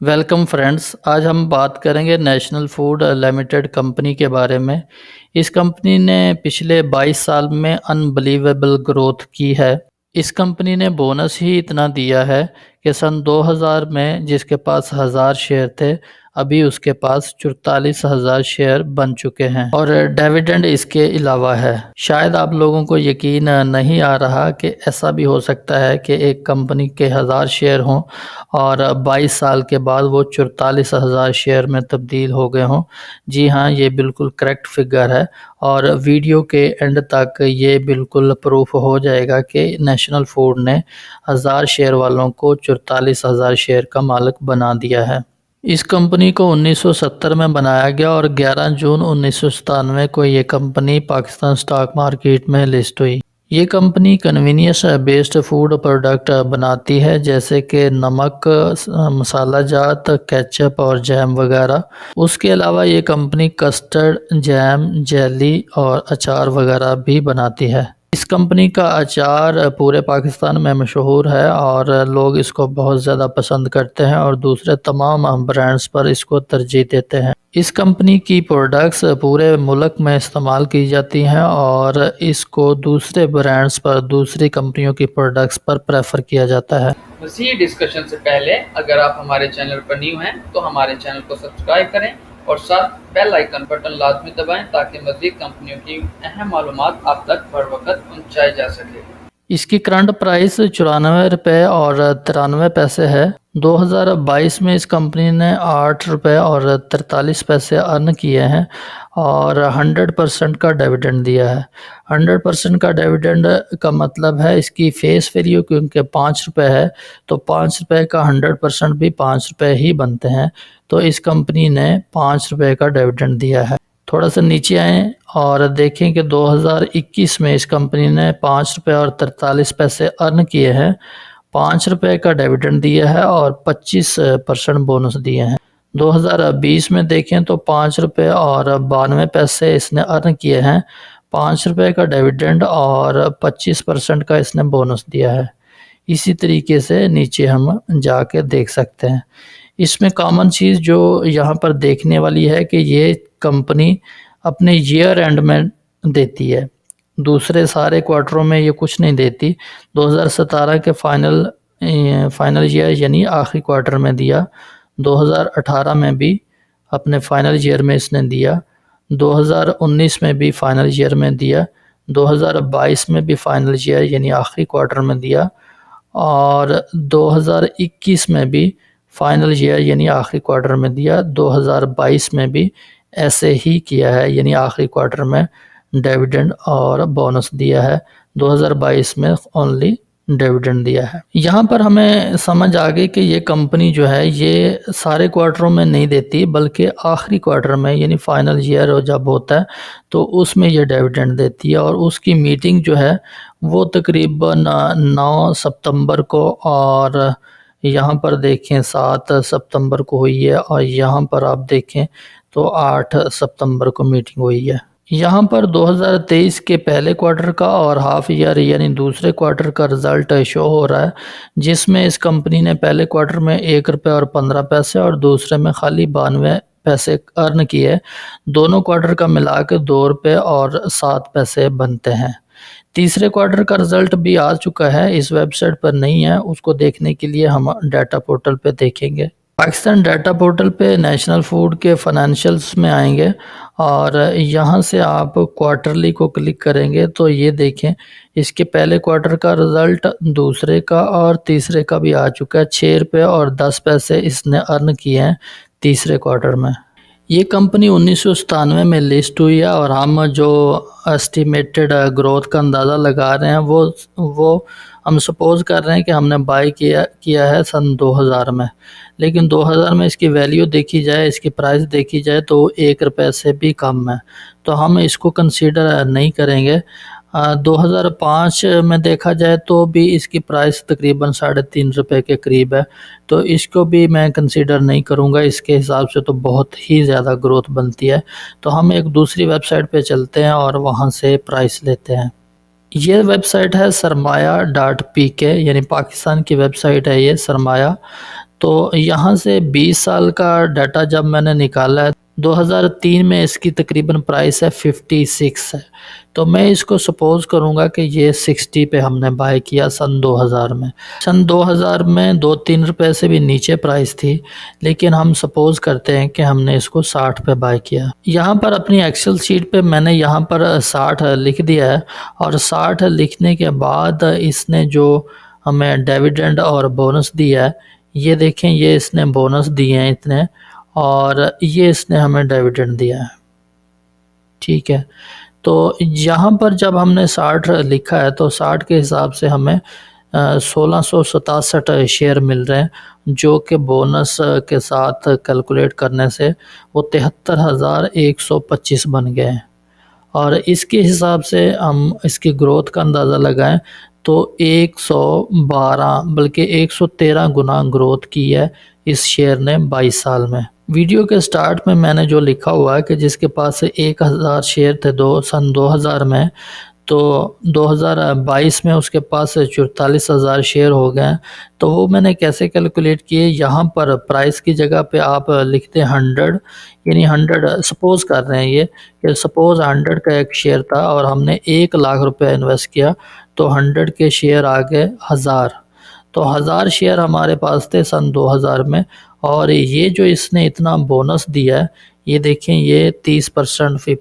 Welcome friends. आज हम बात करेंगे नेशनल फूड लिमिटेड कंपनी के बारे में। इस कंपनी ने पिछले 22 साल में अनबिलीवेबल ग्रोथ की है। इस कंपनी ने बोनस ही इतना दिया है कि सन 2000 में जिसके पास 1000 शेयर थे, अभी उसके पास 44,000 शेयर बन चुके हैं और डिविडेंड इसके अलावा है। शायद आप लोगों को यकीन नहीं आ रहा कि ऐसा भी हो सकता है कि एक कंपनी के 1000 शेयर हों और 22 साल के बाद वो 44,000 शेयर में तब्दील हो गए हों। जी हाँ, ये बिल्कुल करेक्ट फिगर है और वीडियो के एंड तक ये बिल्कुल प्रूफ हो जाएगा कि नेशनल फूड ने 1000 शेयर वालों को 44,000 शेयर का मालिक बना दिया है। इस कंपनी को 1970 में बनाया गया और 11 जून 1997 को ये कंपनी पाकिस्तान स्टॉक मार्केट में लिस्ट हुई। ये company convenience based food product बनाती है, जैसे कि नमक, मसाला जात, केचप और जैम वगैरह। उसके अलावा ये कंपनी कस्टर्ड, जैम, जेली और अचार वगैरह भी बनाती है। इस कंपनी का अचार पूरे पाकिस्तान में मशहूर है और लोग इसको बहुत ज़्यादा पसंद करते हैं और दूसरे तमाम ब्रांड्स पर इसको तरजीह देते हैं। इस कंपनी की प्रोडक्ट्स पूरे मुल्क में इस्तेमाल की जाती हैं और इसको दूसरे ब्रांड्स पर, दूसरी कंपनियों की प्रोडक्ट्स पर प्रेफर किया जाता है। मज़ीद डिस्कशन से पहले अगर आप हमारे चैनल पर न्यू हैं तो हमारे चैनल को सब्सक्राइब करें और साथ बेल आइकन बटन लाजमी दबाएं ताकि मज़ीद कंपनियों की अहम मालूमात आप तक बर वक्त पहुँचाई जा सके। इसकी करंट प्राइस 94 रुपये और 93 पैसे है। 2022 में इस कंपनी ने 8 रुपये और 43 पैसे अर्न किए हैं और 100% का डिविडेंड दिया है। 100% का डिविडेंड का मतलब है इसकी फेस वैल्यू क्योंकि 5 रुपये है, तो 5 रुपये का 100% भी 5 रुपये ही बनते हैं। तो इस कंपनी ने 5 रुपये का डिविडेंड दिया है। थोड़ा सा नीचे आएँ और देखें कि 2021 में इस कंपनी ने 5 रुपये और 43 पैसे अर्न किए हैं, 5 रुपये का डिविडेंड दिया है और 25% बोनस दिए हैं। 2020 में देखें तो 5 रुपये और 92 पैसे इसने अर्न किए हैं, 5 रुपये का डिविडेंड और 25% का इसने बोनस दिया है। इसी तरीके से नीचे हम जाके देख सकते हैं। इसमें कॉमन चीज़ जो यहाँ पर देखने वाली है कि ये कंपनी अपने ईयर एंड में देती है, दूसरे सारे क्वार्टरों में ये कुछ नहीं देती। 2017 के फाइनल ईयर यानी आखिरी क्वार्टर में दिया, 2018 में भी अपने फाइनल ईयर में इसने दिया, 2019 में भी फाइनल ईयर में दिया, 2022 में भी फाइनल ईयर यानी आखिरी क्वार्टर में दिया और 2021 में भी फाइनल ईयर यानी आखिरी क्वार्टर में दिया। 2022 में भी ऐसे ही किया है, यानी आखिरी क्वार्टर में डिविडेंड और बोनस दिया है। 2022 में ओनली डिविडेंड दिया है। यहाँ पर हमें समझ आ गई कि ये कंपनी जो है ये सारे क्वार्टरों में नहीं देती, बल्कि आखिरी क्वार्टर में यानी फाइनल ईयर जब होता है तो उसमें ये डिविडेंड देती है और उसकी मीटिंग जो है वो तकरीबन 9 सितंबर को और यहाँ पर देखें 7 सितंबर को हुई है और यहाँ पर आप देखें तो 8 सितंबर को मीटिंग हुई है। यहाँ पर 2023 के पहले क्वार्टर का और हाफ ईयर यानी दूसरे क्वार्टर का रिज़ल्ट शो हो रहा है, जिसमें इस कंपनी ने पहले क्वार्टर में 1 रुपये और 15 पैसे और दूसरे में खाली 92 पैसे अर्न किए। दोनों क्वार्टर का मिला के 2 रुपये और 7 पैसे बनते हैं। तीसरे क्वार्टर का रिज़ल्ट भी आ चुका है, इस वेबसाइट पर नहीं है, उसको देखने के लिए हम डाटा पोर्टल पे देखेंगे। पाकिस्तान डाटा पोर्टल पे नेशनल फूड के फाइनेंशियल्स में आएंगे और यहाँ से आप क्वार्टरली को क्लिक करेंगे तो ये देखें इसके पहले क्वार्टर का रिज़ल्ट, दूसरे का और तीसरे का भी आ चुका है। 6 रुपये और 10 पैसे इसने अर्न किए हैं तीसरे क्वार्टर में। ये कंपनी 1997 में लिस्ट हुई है और हम जो एस्टिमेटेड ग्रोथ का अंदाज़ा लगा रहे हैं वो हम सपोज़ कर रहे हैं कि हमने बाई किया है सन 2000 में, लेकिन 2000 में इसकी वैल्यू देखी जाए, इसकी प्राइस देखी जाए तो 1 रुपये से भी कम है, तो हम इसको कंसीडर नहीं करेंगे। 2005 में देखा जाए तो भी इसकी प्राइस तकरीबन 3.5 रुपये के करीब है, तो इसको भी मैं कंसीडर नहीं करूँगा। इसके हिसाब से तो बहुत ही ज़्यादा ग्रोथ बनती है। तो हम एक दूसरी वेबसाइट पे चलते हैं और वहाँ से प्राइस लेते हैं। ये वेबसाइट है सरमाया.pk, यानी पाकिस्तान की वेबसाइट है ये सरमाया। तो यहाँ से 20 साल का डाटा जब मैंने निकाला है, 2003 में इसकी तकरीबन प्राइस है 56 है। तो मैं इसको सपोज़ करूँगा कि ये 60 पे हमने बाय किया सन 2000 में। सन 2000 में 2-3 रुपए से भी नीचे प्राइस थी, लेकिन हम सपोज़ करते हैं कि हमने इसको 60 पे बाय किया। यहाँ पर अपनी एक्सेल शीट पे मैंने यहाँ पर 60 लिख दिया है, और 60 लिखने के बाद इसने जो हमें डिविडेंड और बोनस दिया है, ये देखें, ये इसने बोनस दिए हैं इतने, और ये इसने हमें डिविडेंड दिया है। ठीक है, तो यहाँ पर जब हमने 60 लिखा है तो 60 के हिसाब से हमें 1667 शेयर मिल रहे हैं, जो कि बोनस के साथ कैलकुलेट करने से वो 73,125 बन गए हैं। और इसके हिसाब से हम इसकी ग्रोथ का अंदाज़ा लगाएं तो 112 बल्कि 113 गुना ग्रोथ की है इस शेयर ने 22 साल में। वीडियो के स्टार्ट में मैंने जो लिखा हुआ है कि जिसके पास 1000 शेयर थे सन 2000 में, तो 2022 में उसके पास 44,000 शेयर हो गए हैं। तो वो मैंने कैसे कैलकुलेट किए, यहाँ पर प्राइस की जगह पे आप लिखते हैं 100, यानी 100 सपोज़ कर रहे हैं ये कि सपोज़ 100 का एक शेयर था और हमने 1 लाख रुपए इन्वेस्ट किया, तो 100 के शेयर आ गए 1000। तो 1000 शेयर हमारे पास थे सन 2000 में, और ये जो इसने इतना बोनस दिया है, ये देखें, ये 30%, फिर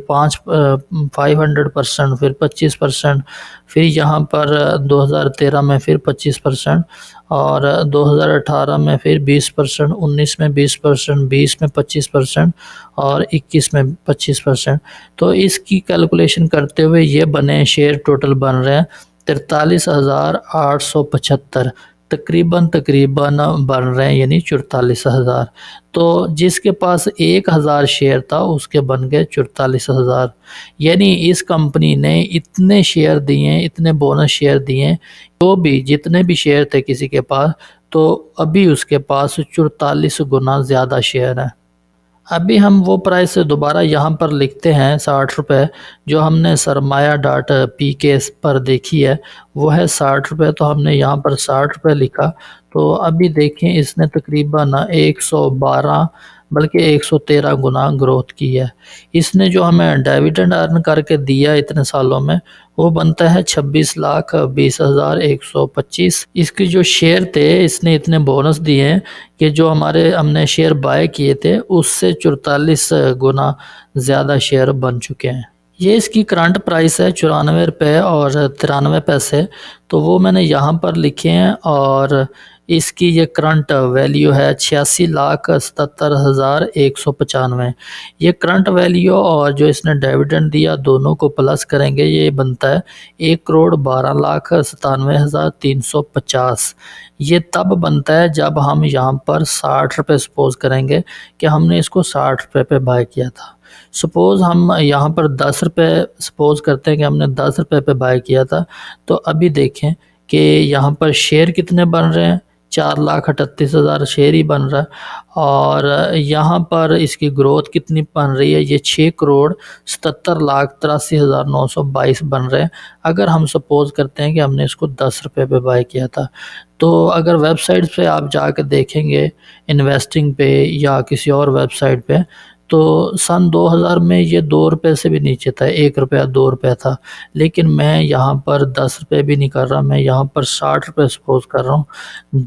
500%, फिर 25%, फिर यहाँ पर 2013 में फिर 25%, और 2018 में फिर 20%, 19 में 20%, 20 में 25%, और 21 में 25%। तो इसकी कैलकुलेशन करते हुए ये बने शेयर टोटल बन रहे हैं 43,875, तकरीबन बन रहे हैं, यानी 44,000। तो जिसके पास 1000 शेयर था उसके बन गए 44,000, यानी इस कंपनी ने इतने शेयर दिए, इतने बोनस शेयर दिए, तो भी जितने भी शेयर थे किसी के पास, तो अभी उसके पास 44 गुना ज़्यादा शेयर हैं। अभी हम वो प्राइस दोबारा यहाँ पर लिखते हैं 60 रुपये, जो हमने सरमाया डॉट पी के पर देखी है वो है 60 रुपये, तो हमने यहाँ पर 60 रुपये लिखा। तो अभी देखें, इसने तकरीबन 112 बल्कि 113 गुना ग्रोथ की है। इसने जो हमें डिविडेंड अर्न करके दिया इतने सालों में, वो बनता है 26,20,125। इसके जो शेयर थे, इसने इतने बोनस दिए हैं कि जो हमने शेयर बाय किए थे उससे 44 गुना ज़्यादा शेयर बन चुके हैं। ये इसकी करंट प्राइस है 94 रुपये और 93 पैसे, तो वो मैंने यहाँ पर लिखे हैं, और इसकी ये करंट वैल्यू है 86,77,195। ये करंट वैल्यू और जो इसने डिविडेंड दिया दोनों को प्लस करेंगे, ये बनता है 1,12,97,350। ये तब बनता है जब हम यहाँ पर 60 रुपये सपोज़ करेंगे कि हमने इसको 60 रुपये पे बाय किया था। सपोज़ हम यहाँ पर 10 रुपये सपोज़ करते हैं कि हमने 10 रुपये पे बाय किया था, तो अभी देखें कि यहाँ पर शेयर कितने बन रहे हैं, 4,38,000 शेयर ही बन रहा है, और यहाँ पर इसकी ग्रोथ कितनी बन रही है, ये 6,77,83,922 बन रहे हैं। अगर हम सपोज़ करते हैं कि हमने इसको 10 रुपये पे बाय किया था, तो अगर वेबसाइट पे आप जाकर देखेंगे इन्वेस्टिंग पे या किसी और वेबसाइट पे, तो सन 2000 में ये 2 रुपये से भी नीचे था, 1 रुपया 2 रुपये था। लेकिन मैं यहाँ पर 10 रुपये भी नहीं कर रहा, मैं यहाँ पर 60 रुपये सपोज़ कर रहा हूँ।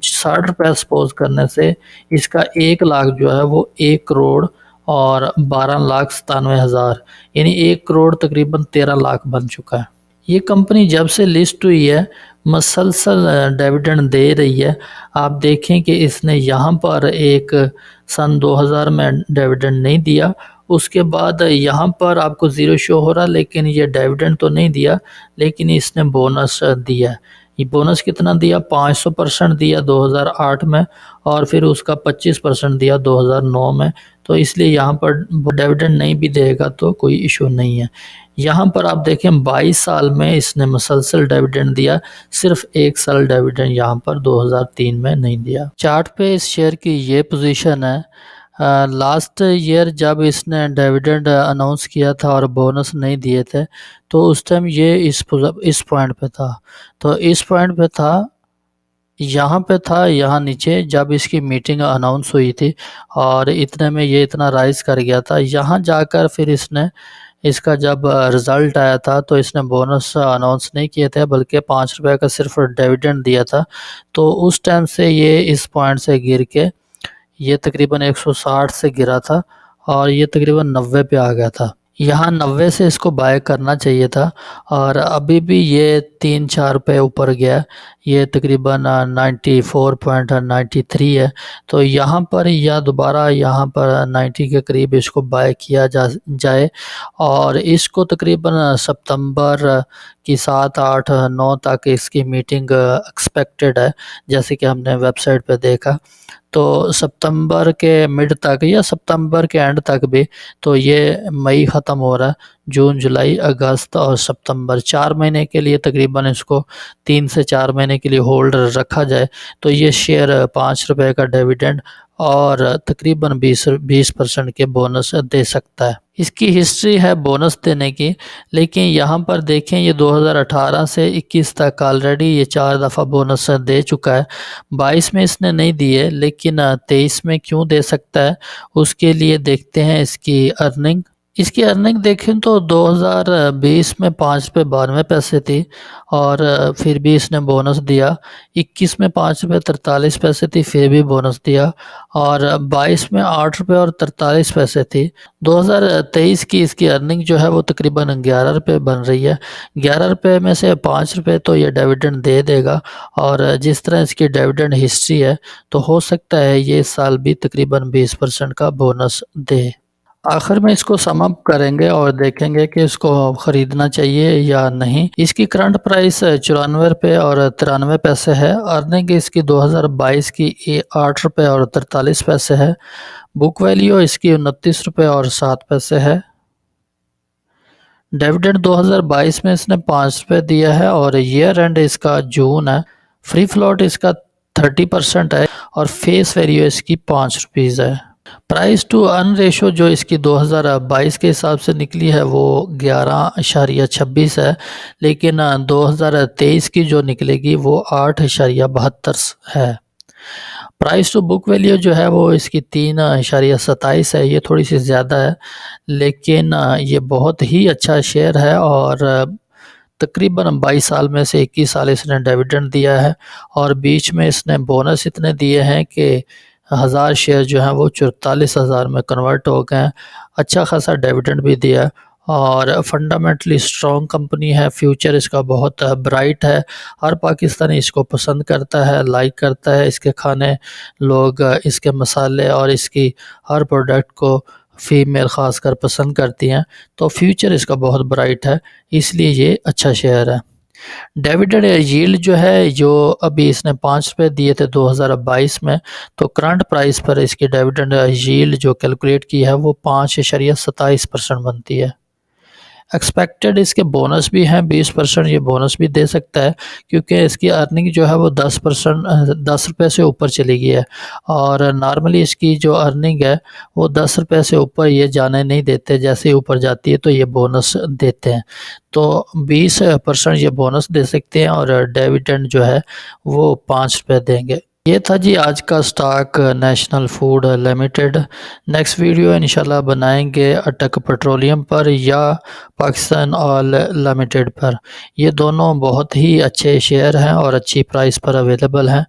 60 रुपये सपोज़ करने से इसका 1 लाख जो है वो 1 करोड़ और 12,97,000, यानी 1 करोड़ तकरीबन 13 लाख बन चुका है। ये कंपनी जब से लिस्ट हुई है मसलसल डिविडेंड दे रही है। आप देखें कि इसने यहाँ पर एक सन 2000 में डिविडेंड नहीं दिया, उसके बाद यहाँ पर आपको ज़ीरो शो हो रहा, लेकिन ये डिविडेंड तो नहीं दिया, लेकिन इसने बोनस दिया। ये बोनस कितना दिया, 500% दिया 2008 में, और फिर उसका 25% दिया 2009 में। तो इसलिए यहाँ पर डिविडेंड नहीं भी देगा तो कोई इशू नहीं है। यहाँ पर आप देखें 22 साल में इसने मुसलसल डिविडेंड दिया, सिर्फ 1 साल डिविडेंड यहाँ पर 2003 में नहीं दिया। चार्ट पे इस शेयर की ये पोजीशन है। लास्ट ईयर जब इसने डिविडेंड अनाउंस किया था और बोनस नहीं दिए थे, तो उस टाइम ये इस पॉइंट पे था। तो इस पॉइंट पे था यहाँ पे था, यहाँ नीचे जब इसकी मीटिंग अनाउंस हुई थी और इतने में ये इतना राइज़ कर गया था। यहाँ जाकर फिर इसने इसका जब रिज़ल्ट आया था तो इसने बोनस अनाउंस नहीं किए थे, बल्कि ₹5 का सिर्फ़ डिविडेंड दिया था। तो उस टाइम से ये इस पॉइंट से गिर के ये तकरीबन 160 से गिरा था और ये तकरीबन 90 पे आ गया था। यहाँ 90 से इसको बाय करना चाहिए था और अभी भी ये 3-4 पे ऊपर गया। ये तकरीबन 94.93 है। तो यहाँ पर या दोबारा यहाँ पर 90 के करीब इसको बाय किया जाए और इसको तकरीबन सितंबर की 7, 8, 9 तक इसकी मीटिंग एक्सपेक्टेड है, जैसे कि हमने वेबसाइट पे देखा। तो सितंबर के मिड तक या सितंबर के एंड तक भी, तो ये मई ख़त्म हो रहा है, जून, जुलाई, अगस्त और सितंबर 4 महीने के लिए तकरीबन इसको 3 से 4 महीने के लिए होल्ड रखा जाए तो ये शेयर ₹5 का डिविडेंड और तकरीबन 20% के बोनस दे सकता है। इसकी हिस्ट्री है बोनस देने की, लेकिन यहाँ पर देखें ये 2018 से 21 तक ऑलरेडी ये 4 दफ़ा बोनस दे चुका है। 22 में इसने नहीं दिए, लेकिन 23 में क्यों दे सकता है, उसके लिए देखते हैं इसकी अर्निंग। इसकी अर्निंग देखें तो 2020 में ₹5.92 थी और फिर भी इसने बोनस दिया। 21 में ₹5.43 थी, फिर भी बोनस दिया और 22 में ₹8.43 थी। 2023 की इसकी अर्निंग जो है वो तकरीबन ₹11 बन रही है। ₹11 में से ₹5 तो ये डिविडेंड दे देगा और जिस तरह इसकी डिविडेंड हिस्ट्री है तो हो सकता है ये इस साल भी तकरीबन 20% का बोनस दे। आखिर में इसको सम अप करेंगे और देखेंगे कि इसको ख़रीदना चाहिए या नहीं। इसकी करंट प्राइस ₹94 और ₹93 है। अर्निंग इसकी 2022 की ₹8 और 43 है। बुक वैल्यू इसकी ₹29 और 7 है। डिविडेंड 2022 में इसने ₹5 दिया है और ईयर एंड इसका जून है। फ्री फ्लोट इसका 30% है और फेस वैल्यू इसकी ₹5 है। प्राइस टू अर्न रेशो जो इसकी 2022 के हिसाब से निकली है वो 11.26 है, लेकिन 2023 की जो निकलेगी वो 8.72 है। प्राइस टू बुक वैल्यू जो है वो इसकी 3.27 है, ये थोड़ी सी ज़्यादा है, लेकिन ये बहुत ही अच्छा शेयर है और तकरीबन 22 साल में से 21 साल इसने डिविडेंड दिया है और बीच में इसने बोनस इतने दिए हैं कि 1000 शेयर जो हैं वो 44,000 में कन्वर्ट हो गए हैं। अच्छा खासा डिविडेंड भी दिया है और फंडामेंटली स्ट्रॉन्ग कंपनी है। फ्यूचर इसका बहुत ब्राइट है। हर पाकिस्तानी इसको पसंद करता है, लाइक करता है। इसके खाने लोग, इसके मसाले और इसकी हर प्रोडक्ट को फीमेल ख़ासकर पसंद करती हैं। तो फ्यूचर इसका बहुत ब्राइट है, इसलिए ये अच्छा शेयर है। डिविडेंड यील्ड जो है, जो अभी इसने ₹5 दिए थे 2022 में, तो करंट प्राइस पर इसकी डिविडेंड यील्ड जो कैलकुलेट की है वो 5.27% बनती है। एक्सपेक्टेड इसके बोनस भी हैं, 20% ये बोनस भी दे सकता है, क्योंकि इसकी अर्निंग जो है वो 10% से ऊपर चली गई है और नॉर्मली इसकी जो अर्निंग है वो ₹10 से ऊपर ये जाने नहीं देते। जैसे ही ऊपर जाती है तो ये बोनस देते हैं। तो 20% ये बोनस दे सकते हैं और डिविडेंड जो है वो ₹5 देंगे। ये था जी आज का stock national food limited. Next video इंशाल्लाह बनाएंगे अटक पेट्रोलियम पर या पाकिस्तान ऑयल लिमिटेड पर। ये दोनों बहुत ही अच्छे शेयर हैं और अच्छी प्राइस पर अवेलेबल हैं।